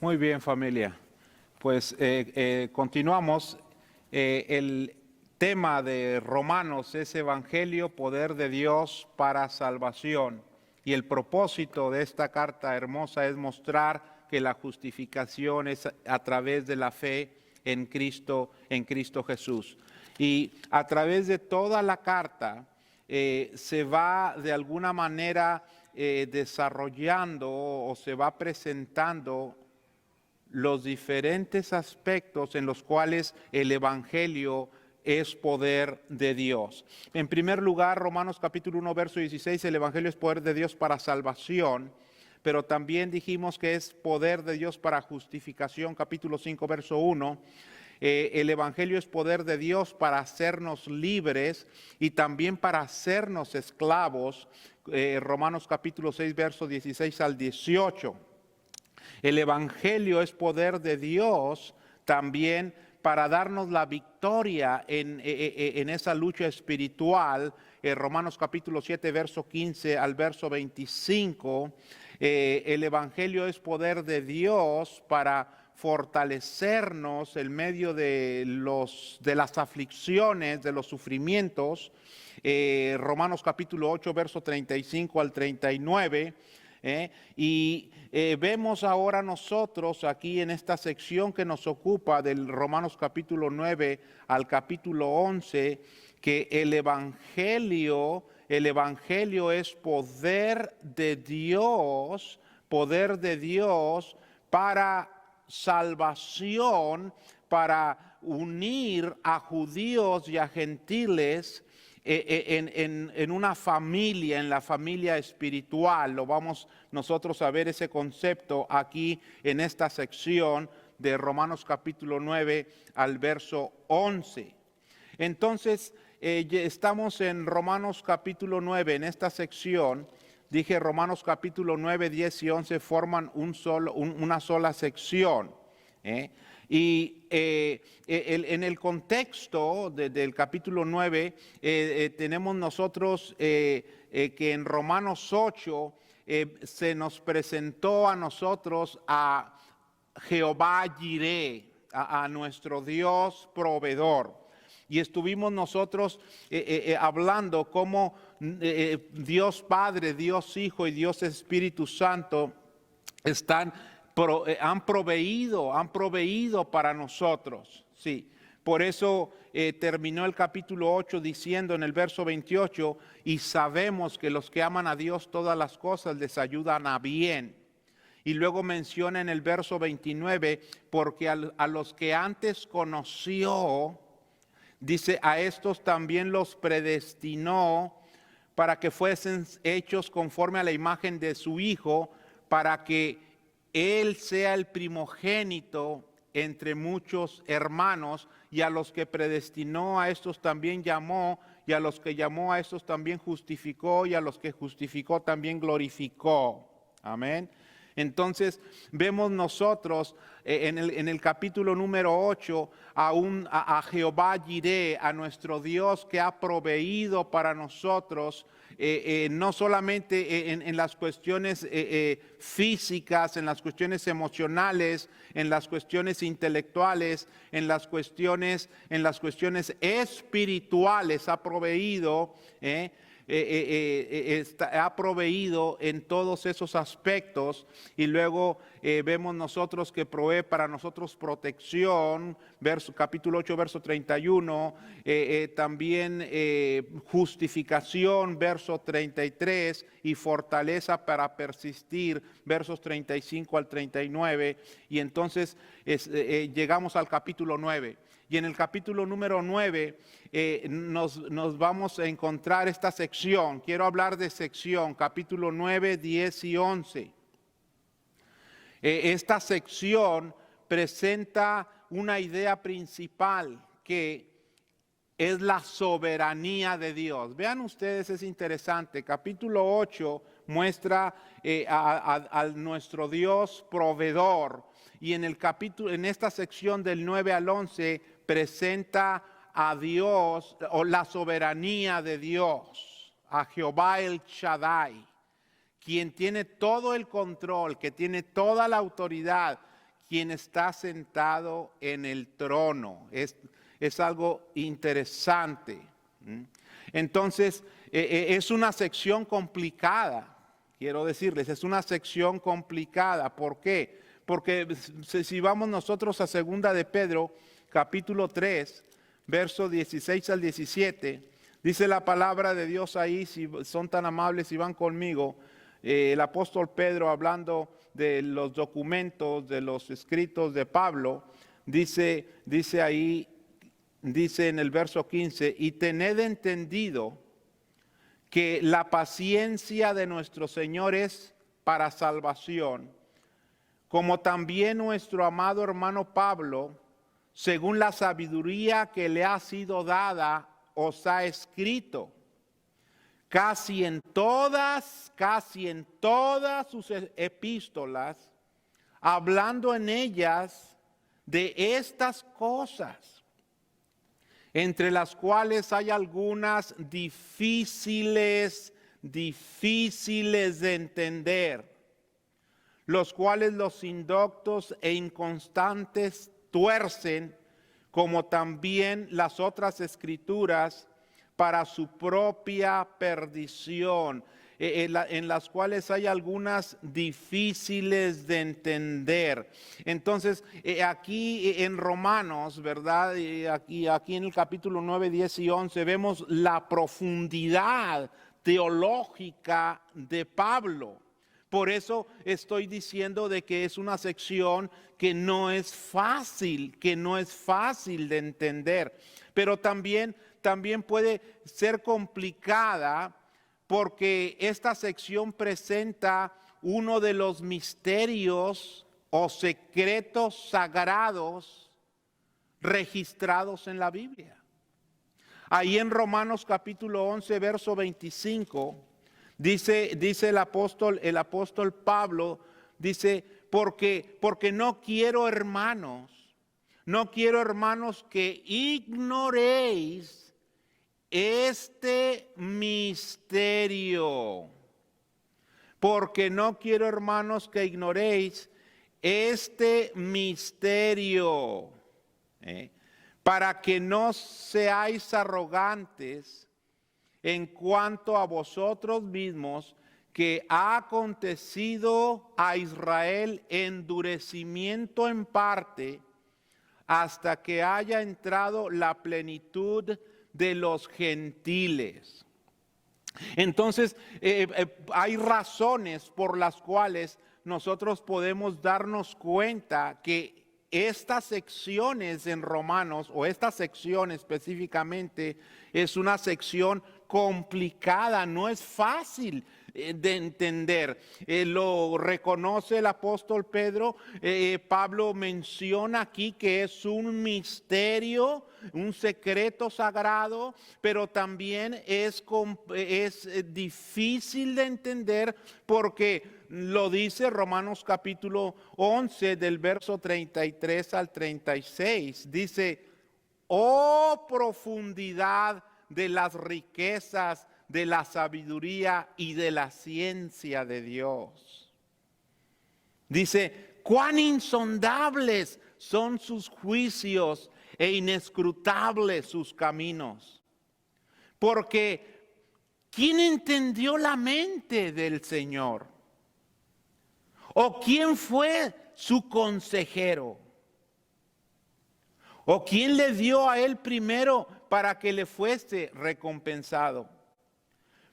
Muy bien, familia. Pues continuamos. El tema de Romanos es Evangelio, poder de Dios para salvación. Y el propósito de esta carta hermosa es mostrar que la justificación es a través de la fe en Cristo Jesús. Y a través de toda la carta se va de alguna manera desarrollando o se va presentando los diferentes aspectos en los cuales el Evangelio es poder de Dios. En primer lugar, Romanos capítulo 1, verso 16, el Evangelio es poder de Dios para salvación, pero también dijimos que es poder de Dios para justificación, capítulo 5, verso 1. El Evangelio es poder de Dios para hacernos libres y también para hacernos esclavos, Romanos capítulo 6, verso 16 al 18. El Evangelio es poder de Dios también para darnos la victoria en esa lucha espiritual. Romanos capítulo 7, verso 15 al verso 25. El Evangelio es poder de Dios para fortalecernos en medio de las aflicciones, de los sufrimientos. Romanos capítulo 8, verso 35 al 39. Vemos ahora nosotros aquí en esta sección que nos ocupa del Romanos capítulo 9 al capítulo 11, que el Evangelio es poder de Dios para salvación, para unir a judíos y a gentiles en una familia, en la familia espiritual. Lo vamos nosotros a ver ese concepto aquí en esta sección de Romanos capítulo 9 al verso 11. Entonces, estamos en Romanos capítulo 9, en esta sección. Dije Romanos capítulo 9, 10 y 11 forman una sola sección. Y en el contexto del capítulo 9 tenemos nosotros que en Romanos 8 se nos presentó a nosotros a Jehová Jireh, a nuestro Dios proveedor. Y estuvimos nosotros hablando cómo Dios Padre, Dios Hijo y Dios Espíritu Santo han proveído para nosotros. Sí. Por eso terminó el capítulo 8 diciendo en el verso 28, y sabemos que los que aman a Dios todas las cosas les ayudan a bien. Y luego menciona en el verso 29, porque a los que antes conoció, dice, a estos también los predestinó para que fuesen hechos conforme a la imagen de su Hijo, para que Él sea el primogénito entre muchos hermanos. Y a los que predestinó, a estos también llamó, y a los que llamó, a estos también justificó, y a los que justificó también glorificó. Amén. Entonces vemos nosotros en el capítulo número 8 a Jehová Jireh, a nuestro Dios que ha proveído para nosotros, no solamente en las cuestiones físicas, en las cuestiones emocionales, en las cuestiones intelectuales, en las cuestiones espirituales ha proveído. Ha proveído en todos esos aspectos. Y luego vemos nosotros que provee para nosotros protección, capítulo 8, verso 31, también justificación, verso 33, y fortaleza para persistir, versos 35 al 39. Y entonces llegamos al capítulo 9. Y en el capítulo número 9 nos vamos a encontrar esta sección. Quiero hablar de sección, capítulo 9, 10 y 11. Esta sección presenta una idea principal que es la soberanía de Dios. Vean ustedes, es interesante. Capítulo 8 muestra a nuestro Dios proveedor. Y en esta sección del 9 al 11 presenta a Dios, o la soberanía de Dios, a Jehová el Shaddai, quien tiene todo el control, que tiene toda la autoridad, quien está sentado en el trono. Es algo interesante. Entonces, es una sección complicada, quiero decirles, es una sección complicada. ¿Por qué? Porque si vamos nosotros a 2 de Pedro, capítulo 3, versos 16 al 17, dice la palabra de Dios ahí, si son tan amables y van conmigo, el apóstol Pedro, hablando de los documentos, de los escritos de Pablo, dice ahí, dice en el verso 15, y tened entendido que la paciencia de nuestro Señor es para salvación, como también nuestro amado hermano Pablo, según la sabiduría que le ha sido dada, os ha escrito. Casi en todas sus epístolas, hablando en ellas de estas cosas, entre las cuales hay algunas difíciles de entender, los cuales los indoctos e inconstantes tuercen, como también las otras escrituras, para su propia perdición, en las cuales hay algunas difíciles de entender. Entonces, aquí en Romanos, ¿verdad? Aquí en el capítulo 9, 10 y 11, vemos la profundidad teológica de Pablo. Por eso estoy diciendo de que es una sección que no es fácil de entender, pero también puede ser complicada porque esta sección presenta uno de los misterios o secretos sagrados registrados en la Biblia. Ahí en Romanos capítulo 11, verso 25, dice el apóstol Pablo, dice, porque no quiero hermanos que ignoréis este misterio. Porque no quiero, hermanos, que ignoréis este misterio, para que no seáis arrogantes en cuanto a vosotros mismos, que ha acontecido a Israel endurecimiento en parte, hasta que haya entrado la plenitud de los gentiles. Entonces, hay razones por las cuales nosotros podemos darnos cuenta que estas secciones en Romanos, o esta sección específicamente, es una sección complicada, no es fácil de entender. Lo reconoce el apóstol Pedro. Pablo menciona aquí que es un misterio, un secreto sagrado, pero también es difícil de entender porque lo dice Romanos capítulo 11 del verso 33 al 36. Dice, oh profundidad de las riquezas, de la sabiduría y de la ciencia de Dios. Dice, cuán insondables son sus juicios e inescrutables sus caminos. Porque ¿quién entendió la mente del Señor? ¿O quién fue su consejero? ¿O quién le dio a él primero para que le fuese recompensado?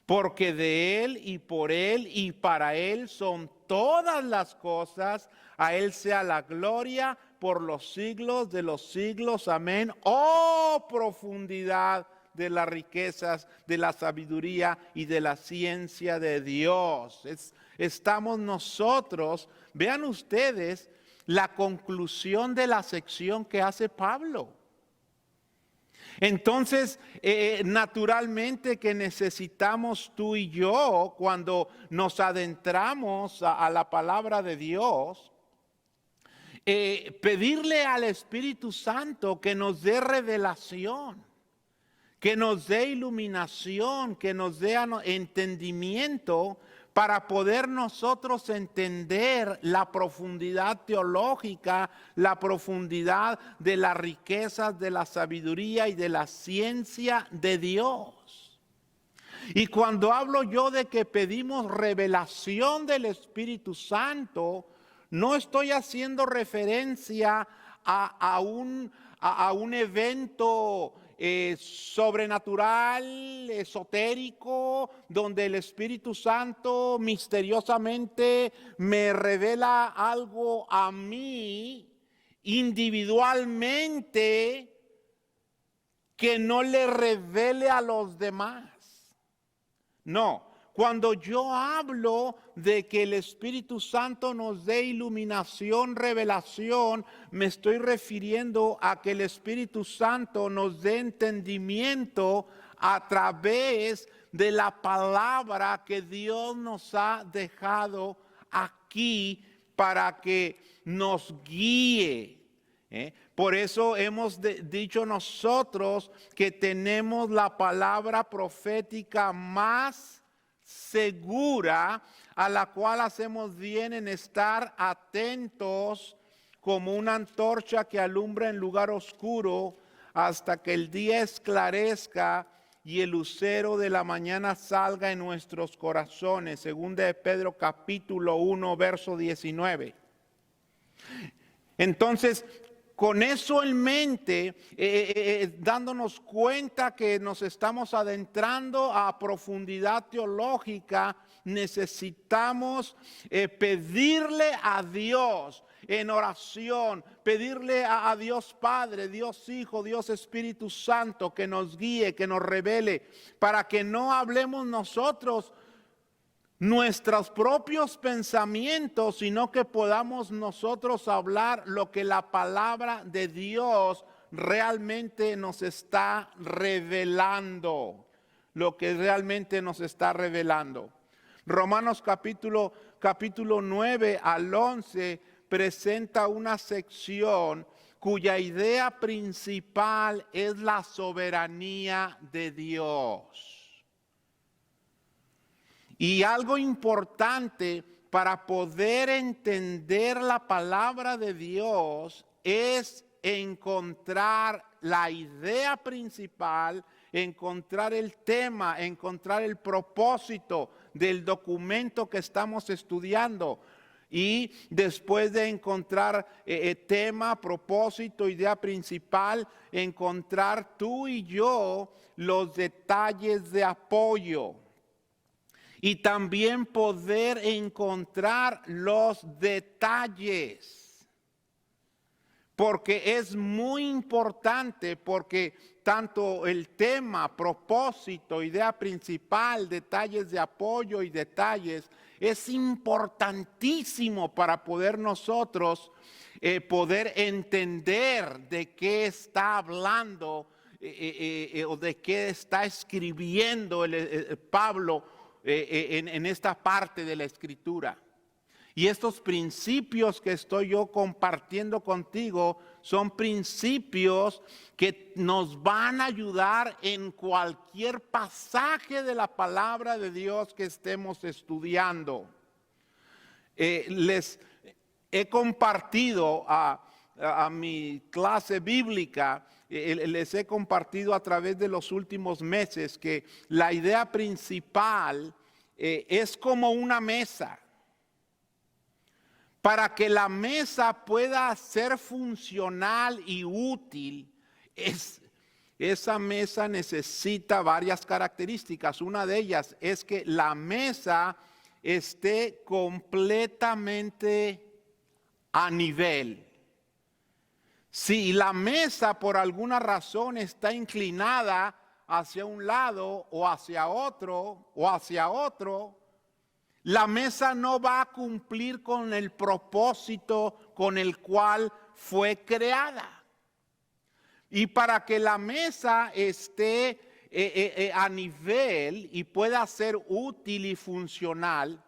Porque de él y por él y para él son todas las cosas, a él sea la gloria por los siglos de los siglos. Amén. Oh profundidad de las riquezas, de la sabiduría y de la ciencia de Dios. Estamos nosotros, vean ustedes la conclusión de la sección que hace Pablo. Entonces, naturalmente que necesitamos tú y yo, cuando nos adentramos a la palabra de Dios, pedirle al Espíritu Santo que nos dé revelación, que nos dé iluminación, que nos dé entendimiento para poder nosotros entender la profundidad teológica, la profundidad de las riquezas de la sabiduría y de la ciencia de Dios. Y cuando hablo yo de que pedimos revelación del Espíritu Santo, no estoy haciendo referencia a un evento sobrenatural, esotérico, donde el Espíritu Santo misteriosamente me revela algo a mí individualmente que no le revele a los demás. No. Cuando yo hablo de que el Espíritu Santo nos dé iluminación, revelación, me estoy refiriendo a que el Espíritu Santo nos dé entendimiento a través de la palabra que Dios nos ha dejado aquí para que nos guíe. Por eso hemos dicho nosotros que tenemos la palabra profética más segura, a la cual hacemos bien en estar atentos como una antorcha que alumbra en lugar oscuro hasta que el día esclarezca y el lucero de la mañana salga en nuestros corazones. Segunda de Pedro capítulo 1 verso 19. Entonces, con eso en mente, dándonos cuenta que nos estamos adentrando a profundidad teológica, necesitamos pedirle a Dios en oración, pedirle a Dios Padre, Dios Hijo, Dios Espíritu Santo que nos guíe, que nos revele, para que no hablemos nosotros nuestros propios pensamientos, sino que podamos nosotros hablar lo que la palabra de Dios realmente nos está revelando, lo que realmente nos está revelando. Romanos capítulo 9 al 11 presenta una sección cuya idea principal es la soberanía de Dios. Y algo importante para poder entender la palabra de Dios es encontrar la idea principal, encontrar el tema, encontrar el propósito del documento que estamos estudiando. Y después de encontrar tema, propósito, idea principal, encontrar tú y yo los detalles de apoyo. Y también poder encontrar los detalles. Porque es muy importante, porque tanto el tema, propósito, idea principal, detalles de apoyo y detalles, es importantísimo para poder nosotros poder entender de qué está hablando o de qué está escribiendo Pablo en esta parte de la Escritura. Y estos principios que estoy yo compartiendo contigo son principios que nos van a ayudar en cualquier pasaje de la palabra de Dios que estemos estudiando. Les he compartido a mi clase bíblica, les he compartido a través de los últimos meses que la idea principal es como una mesa. Para que la mesa pueda ser funcional y útil, esa mesa necesita varias características. Una de ellas es que la mesa esté completamente a nivel. Si la mesa por alguna razón está inclinada hacia un lado o hacia otro, la mesa no va a cumplir con el propósito con el cual fue creada. Y para que la mesa esté a nivel y pueda ser útil y funcional,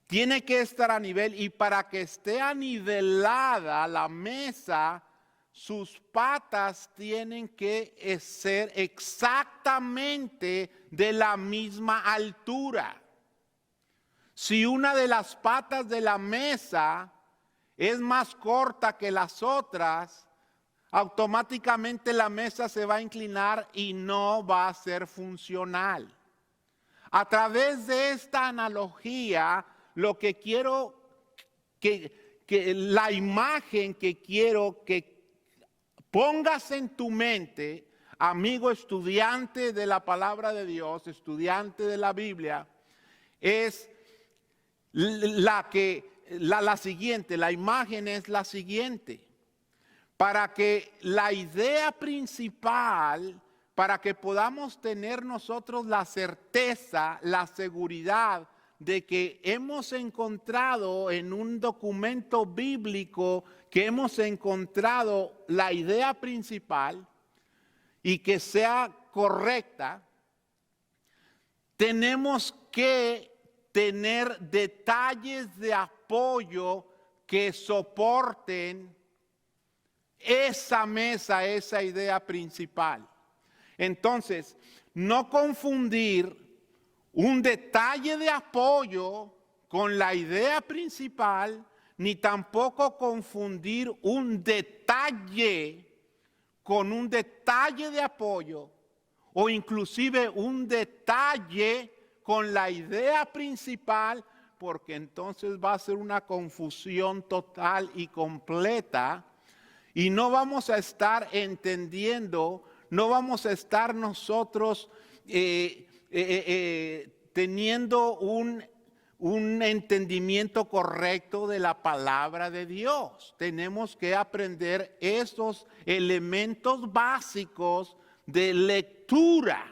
tiene que estar a nivel, y para que esté anivelada la mesa, sus patas tienen que ser exactamente de la misma altura. Si una de las patas de la mesa es más corta que las otras, automáticamente la mesa se va a inclinar y no va a ser funcional. A través de esta analogía, lo que quiero que la imagen que quiero que pongas en tu mente, amigo estudiante de la palabra de Dios, estudiante de la Biblia, es la siguiente. La imagen es la siguiente. Para que la idea principal, para que podamos tener nosotros la certeza, la seguridad de que hemos encontrado en un documento bíblico, que hemos encontrado la idea principal y que sea correcta, tenemos que tener detalles de apoyo que soporten esa mesa, esa idea principal. Entonces, no confundir un detalle de apoyo con la idea principal, ni tampoco confundir un detalle con un detalle de apoyo, o inclusive un detalle con la idea principal, porque entonces va a ser una confusión total y completa. Y no vamos a estar entendiendo, no vamos a estar nosotros teniendo un entendimiento correcto de la palabra de Dios. Tenemos que aprender estos elementos básicos de lectura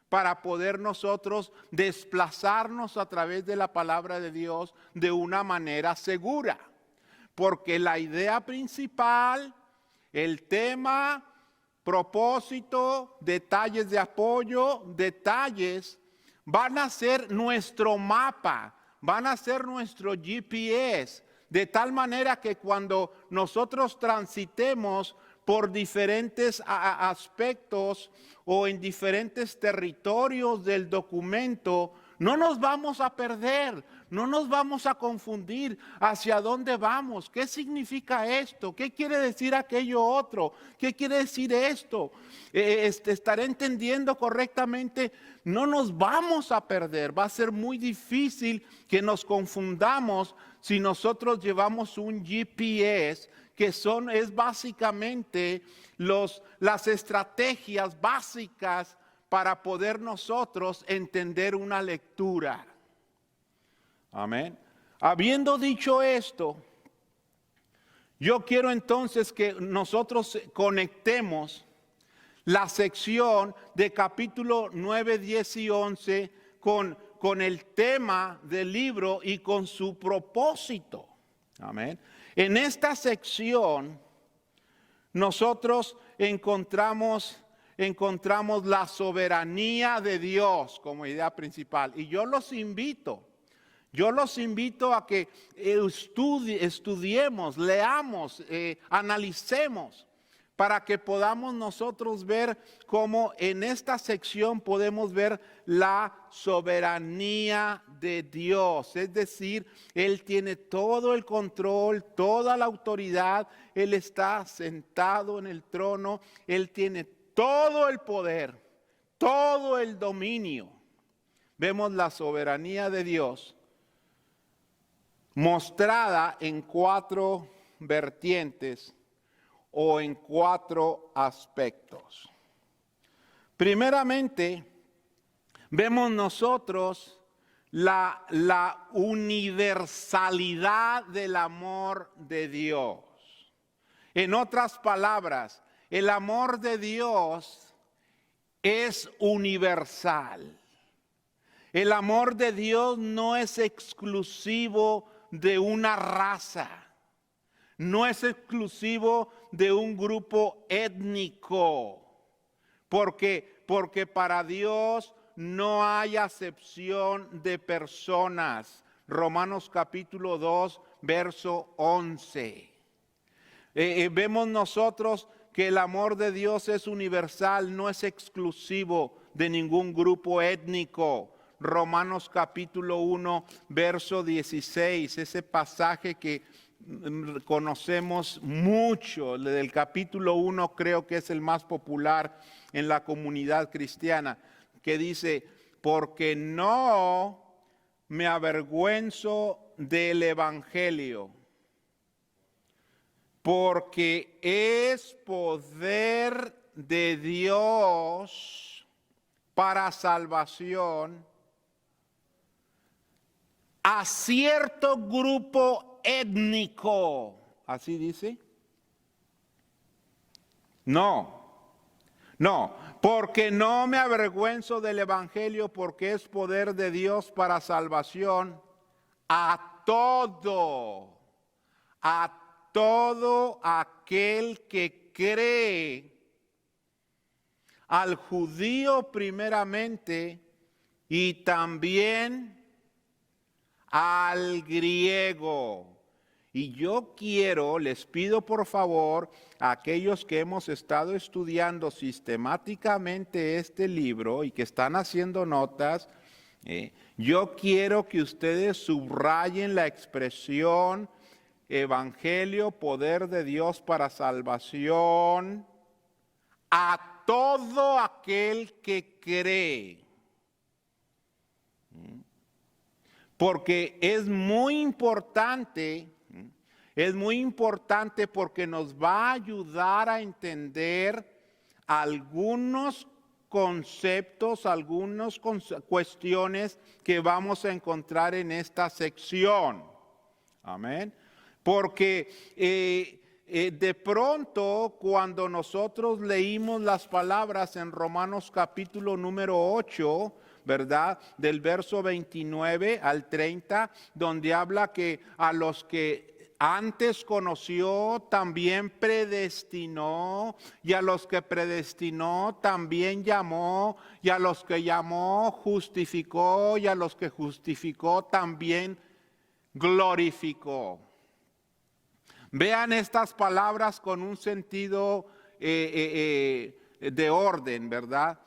para poder nosotros desplazarnos a través de la palabra de Dios de una manera segura. Porque la idea principal, el tema, propósito, detalles de apoyo, detalles, van a ser nuestro mapa, van a ser nuestro GPS, de tal manera que cuando nosotros transitemos por diferentes aspectos o en diferentes territorios del documento, no nos vamos a perder, no nos vamos a confundir hacia dónde vamos, qué significa esto, qué quiere decir aquello otro, qué quiere decir esto, estaré entendiendo correctamente, no nos vamos a perder, va a ser muy difícil que nos confundamos si nosotros llevamos un GPS que es básicamente las estrategias básicas para poder nosotros entender una lectura. Amén. Habiendo dicho esto, yo quiero entonces que nosotros conectemos la sección de capítulo 9, 10 y 11 con el tema del libro y con su propósito. Amén. En esta sección nosotros encontramos la soberanía de Dios como idea principal. Y yo los invito a que estudiemos, leamos, analicemos, para que podamos nosotros ver cómo en esta sección podemos ver la soberanía de Dios. Es decir, Él tiene todo el control, toda la autoridad, Él está sentado en el trono, Él tiene todo el poder, todo el dominio. Vemos la soberanía de Dios mostrada en 4 vertientes o en 4 aspectos. Primeramente, vemos nosotros la universalidad del amor de Dios. En otras palabras, el amor de Dios es universal. El amor de Dios no es exclusivo de una raza. No es exclusivo de un grupo étnico. Porque para Dios no hay acepción de personas. Romanos capítulo 2, verso 11. Vemos nosotros que el amor de Dios es universal, no es exclusivo de ningún grupo étnico. Romanos capítulo 1, verso 16, ese pasaje que conocemos mucho, del capítulo 1 creo que es el más popular en la comunidad cristiana, que dice, porque no me avergüenzo del evangelio, porque es poder de Dios para salvación a cierto grupo étnico. ¿Así dice? No, porque no me avergüenzo del evangelio, porque es poder de Dios para salvación a todo aquel que cree, al judío primeramente y también al griego. Y yo les pido por favor, a aquellos que hemos estado estudiando sistemáticamente este libro y que están haciendo notas, yo quiero que ustedes subrayen la expresión evangelio, poder de Dios para salvación a todo aquel que cree. Porque es muy importante porque nos va a ayudar a entender algunos conceptos, algunas cuestiones que vamos a encontrar en esta sección. Amén. Porque de pronto cuando nosotros leímos las palabras en Romanos capítulo número 8, ¿verdad? Del verso 29 al 30, donde habla que a los que antes conoció, también predestinó, y a los que predestinó, también llamó, y a los que llamó, justificó, y a los que justificó, también glorificó. Vean estas palabras con un sentido de orden, ¿verdad?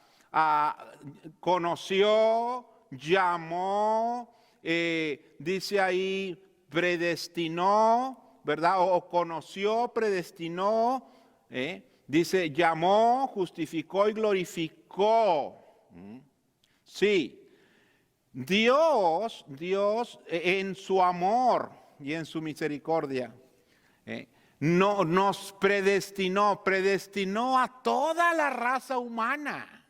Conoció, llamó, dice ahí, predestinó, ¿verdad? O conoció, predestinó, dice, llamó, justificó y glorificó. Sí, Dios en su amor y en su misericordia, no nos predestinó a toda la raza humana.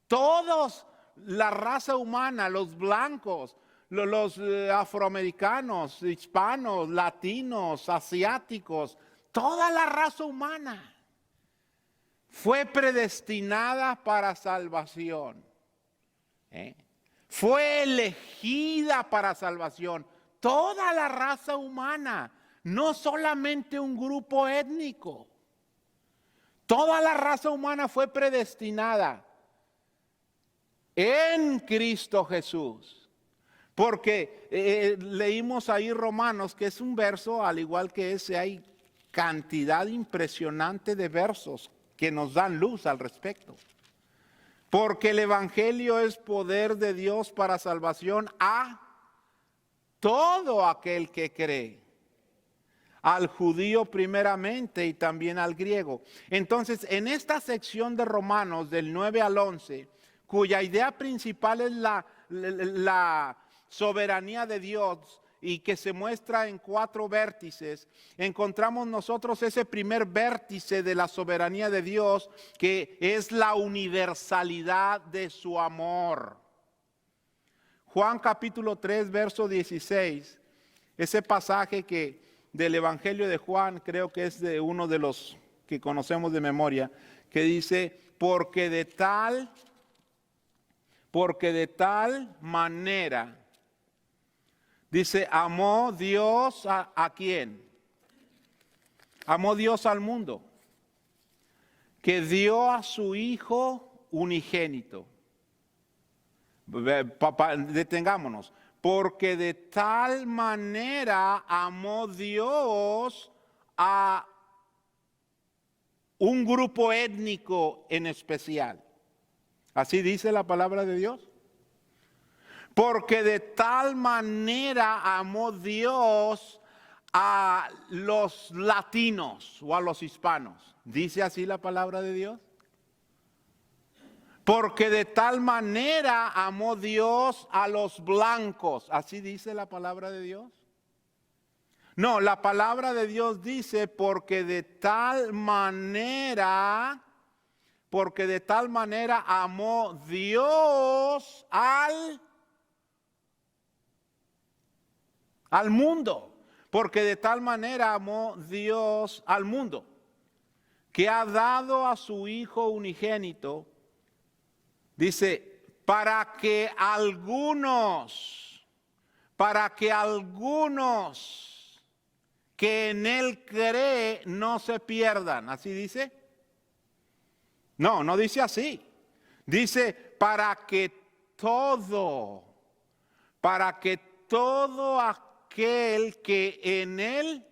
Todos, la raza humana, los blancos, los afroamericanos, hispanos, latinos, asiáticos, toda la raza humana fue predestinada para salvación. Fue elegida para salvación. Toda la raza humana, no solamente un grupo étnico. Toda la raza humana fue predestinada en Cristo Jesús. Porque leímos ahí Romanos, que es un verso, al igual que ese, hay cantidad impresionante de versos que nos dan luz al respecto. Porque el evangelio es poder de Dios para salvación a todo aquel que cree. Al judío primeramente y también al griego. Entonces, en esta sección de Romanos del 9 al 11, cuya idea principal es la soberanía de Dios y que se muestra en 4 vértices, encontramos nosotros ese primer vértice de la soberanía de Dios, que es la universalidad de su amor. Juan capítulo 3, verso 16, ese pasaje del Evangelio de Juan, creo que es de uno de los que conocemos de memoria, que dice, porque de tal manera, dice, amó Dios ¿a quién? Amó Dios al mundo, que dio a su Hijo unigénito. Detengámonos. Porque de tal manera amó Dios a un grupo étnico en especial. ¿Así dice la palabra de Dios? Porque de tal manera amó Dios a los latinos o a los hispanos. ¿Dice así la palabra de Dios? Porque de tal manera amó Dios a los blancos. ¿Así dice la palabra de Dios? No, la palabra de Dios dice porque de tal manera amó Dios al mundo. Porque de tal manera amó Dios al mundo, que ha dado a su Hijo unigénito, dice, para que algunos que en Él cree no se pierdan. ¿Así dice? No, no dice así. Dice, para que todo aquel que en Él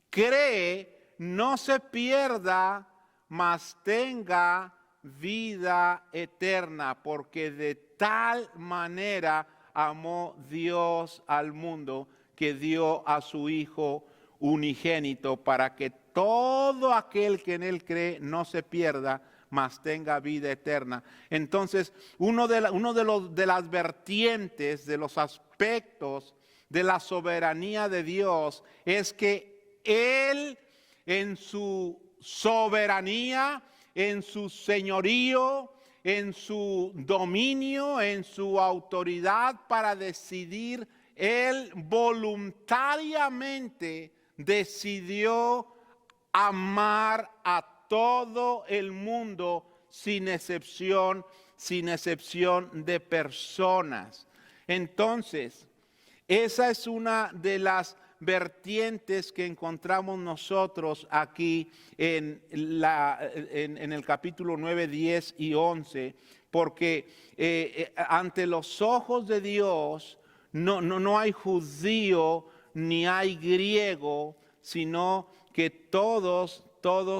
cree no se pierda, mas tenga vida eterna, porque de tal manera amó Dios al mundo que dio a su Hijo unigénito, para que todo aquel que en Él cree no se pierda, mas tenga vida eterna. Entonces, uno de las vertientes, de los aspectos de la soberanía de Dios es que Él en su soberanía, en su señorío, en su dominio, en su autoridad para decidir, Él voluntariamente decidió amar a todo el mundo sin excepción de personas. Entonces, esa es una de las vertientes que encontramos nosotros aquí en el capítulo 9, 10 y 11, porque ante los ojos de Dios no hay judío ni hay griego, sino que todos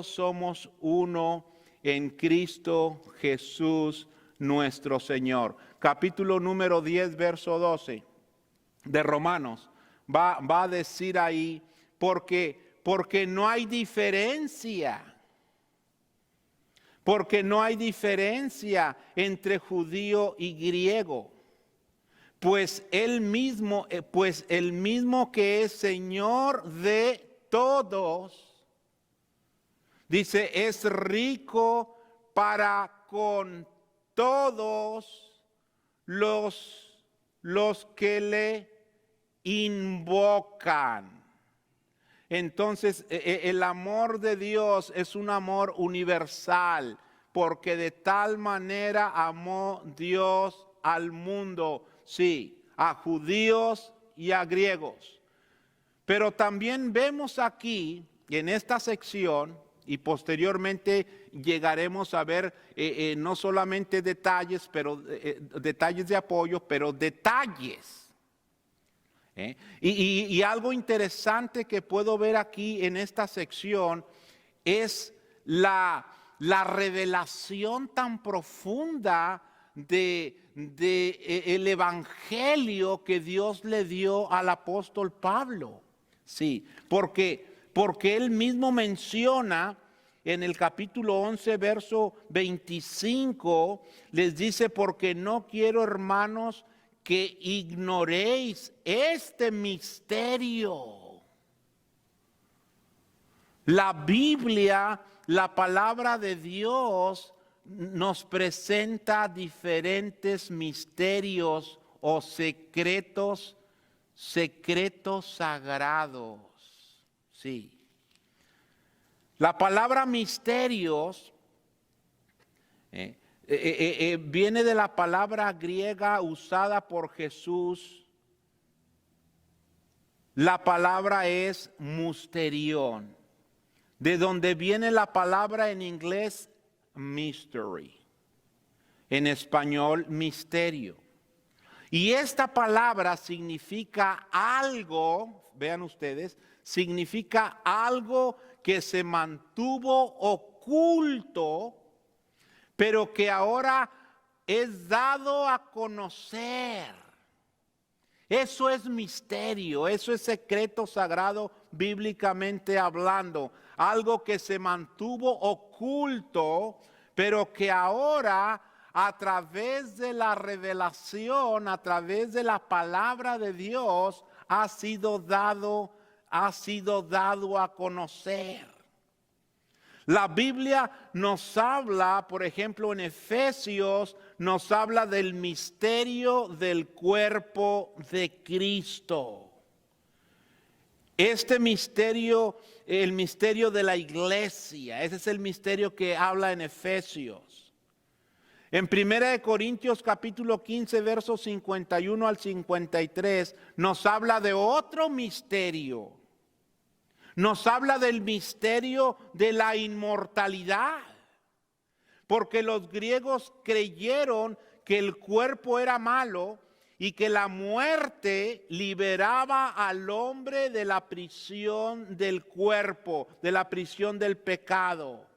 somos uno en Cristo Jesús nuestro Señor. Capítulo número 10, verso 12 de Romanos. Va a decir ahí, porque no hay diferencia. Porque no hay diferencia entre judío y griego. Pues el mismo que es Señor de todos, dice, es rico para con todos los que le invocan. Entonces, el amor de Dios es un amor universal, porque de tal manera amó Dios al mundo, sí, a judíos y a griegos. Pero también vemos aquí, en esta sección, y posteriormente llegaremos a ver no solamente detalles, pero detalles de apoyo, pero detalles. Y algo interesante que puedo ver aquí en esta sección es la revelación tan profunda de el evangelio que Dios le dio al apóstol Pablo. Sí, porque él mismo menciona en el capítulo 11, verso 25, les dice, porque no quiero, hermanos, que ignoréis este misterio. La Biblia, la palabra de Dios, nos presenta diferentes misterios o secretos sagrados. Sí. La palabra misterios viene de la palabra griega usada por Jesús. La palabra es mysterion, de donde viene la palabra en inglés mystery, en español misterio. Y esta palabra significa algo, vean ustedes, significa algo que se mantuvo oculto, pero que ahora es dado a conocer. Eso es misterio, eso es secreto sagrado bíblicamente hablando. Algo que se mantuvo oculto, pero que ahora a través de la revelación, a través de la palabra de Dios, ha sido dado a conocer. La Biblia nos habla, por ejemplo, en Efesios, nos habla del misterio del cuerpo de Cristo. Este misterio, el misterio de la iglesia, ese es el misterio que habla en Efesios. En 1 Corintios capítulo 15, versos 51 al 53, nos habla de otro misterio. Nos habla del misterio de la inmortalidad, porque los griegos creyeron que el cuerpo era malo y que la muerte liberaba al hombre de la prisión del cuerpo, de la prisión del pecado.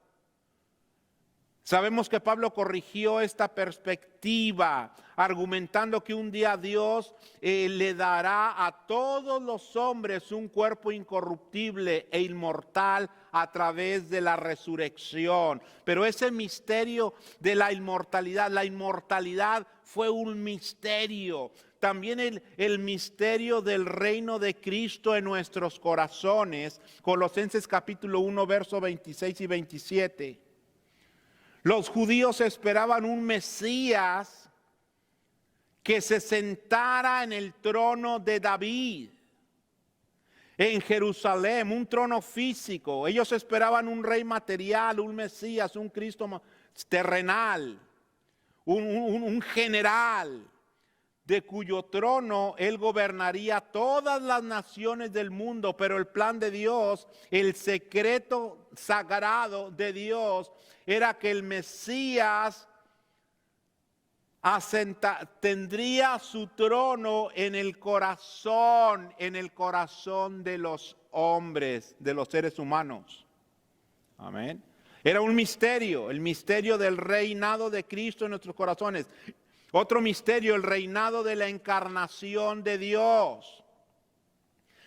Sabemos que Pablo corrigió esta perspectiva, argumentando que un día Dios le dará a todos los hombres un cuerpo incorruptible e inmortal a través de la resurrección. Pero ese misterio de la inmortalidad fue un misterio. También el misterio del reino de Cristo en nuestros corazones. Colosenses capítulo 1, versos 26 y 27. Los judíos esperaban un Mesías que se sentara en el trono de David en Jerusalén, un trono físico. Ellos esperaban un rey material, un Mesías, un Cristo terrenal, un general, de cuyo trono él gobernaría todas las naciones del mundo. Pero el plan de Dios, el secreto sagrado de Dios, era que el Mesías tendría su trono en el corazón de los hombres, de los seres humanos. Amén. Era un misterio, el misterio del reinado de Cristo en nuestros corazones. Otro misterio, el reinado de la encarnación de Dios.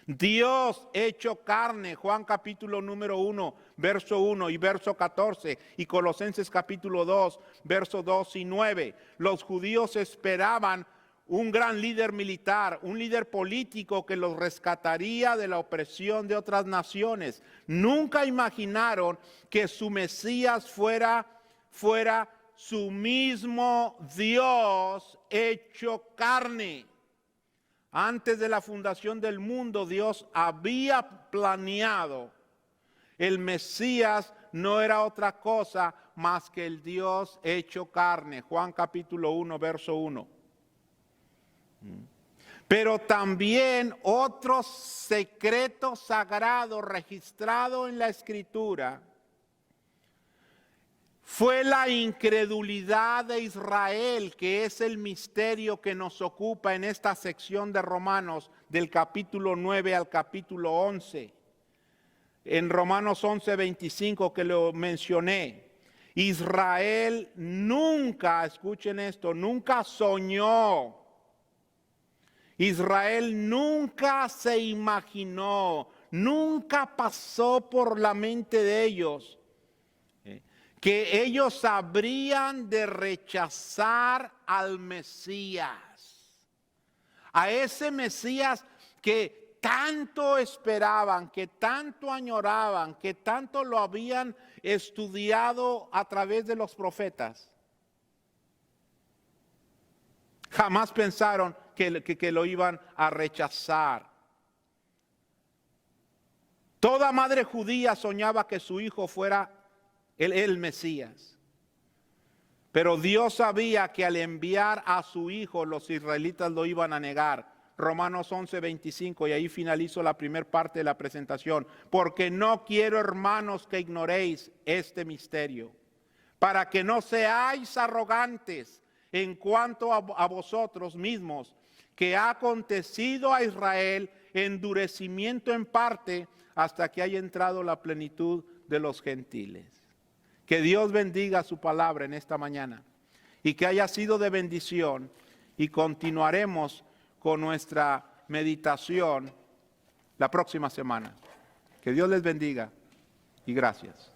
Dios hecho carne, Juan capítulo número 1, verso 1 y verso 14, y Colosenses capítulo 2, verso 2 y 9. Los judíos esperaban un gran líder militar, un líder político que los rescataría de la opresión de otras naciones. Nunca imaginaron que su Mesías fuera su mismo Dios hecho carne. Antes de la fundación del mundo, Dios había planeado. El Mesías no era otra cosa más que el Dios hecho carne. Juan capítulo 1, verso 1. Pero también otro secreto sagrado registrado en la Escritura fue la incredulidad de Israel, que es el misterio que nos ocupa en esta sección de Romanos, del capítulo 9 al capítulo 11. En Romanos 11, 25 que lo mencioné, Israel nunca, escuchen esto, nunca soñó. Israel nunca se imaginó, nunca pasó por la mente de ellos que ellos habrían de rechazar al Mesías, a ese Mesías que tanto esperaban, que tanto añoraban, que tanto lo habían estudiado a través de los profetas. Jamás pensaron que lo iban a rechazar. Toda madre judía soñaba que su hijo fuera el Mesías. Pero Dios sabía que al enviar a su hijo los israelitas lo iban a negar. Romanos 11, 25, y ahí finalizo la primera parte de la presentación. Porque no quiero, hermanos, que ignoréis este misterio, para que no seáis arrogantes en cuanto a vosotros mismos, que ha acontecido a Israel endurecimiento en parte hasta que haya entrado la plenitud de los gentiles. Que Dios bendiga su palabra en esta mañana y que haya sido de bendición, y continuaremos con nuestra meditación la próxima semana. Que Dios les bendiga y gracias.